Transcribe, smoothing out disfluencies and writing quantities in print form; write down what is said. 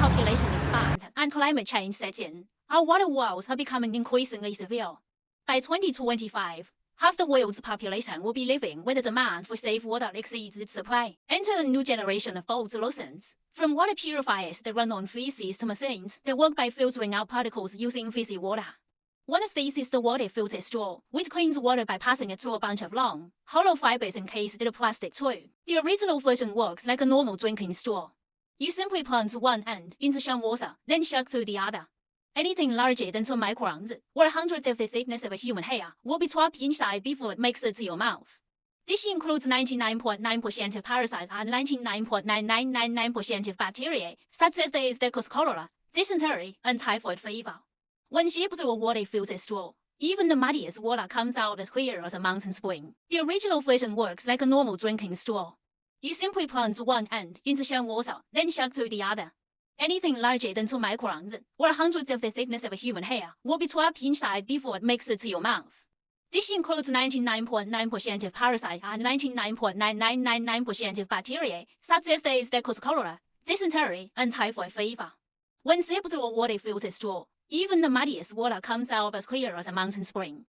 population expands and climate change sets in, our water woes are becoming increasingly severe. By 2025, half the world's population will be living where the demand for safe water exceeds its supply. Enter a new generation of bold solutions. From water purifiers that run on feces to machines that work by filtering out particles using fizzy water. One of these is the water filter straw, which cleans water by passing it through a bunch of long, hollow fibers encased in a plastic tube. The original version works like a normal drinking straw. You simply plunge one end into some water, then suck through the other. Anything larger than 2 microns, or 100th of the thickness of a human hair, will be trapped inside before it makes it to your mouth. This includes 99.9% of parasites and 99.9999% of bacteria, such as the Staphylococcus cholera, dysentery, and typhoid fever. When shipped through a water filter straw, even the muddiest water comes out as clear as a mountain spring. The original version works like a normal drinking straw. You simply plunge one end into some water, then suck through the other. Anything larger than 2 microns, or 100th of the thickness of a human hair, will be trapped inside before it makes it to your mouth. This includes 99.9% of parasites and 99.9999% of bacteria, such as the Staphylococcus cholera, dysentery, and typhoid fever. When sipped through a water filter straw, even the muddiest water comes out as clear as a mountain spring.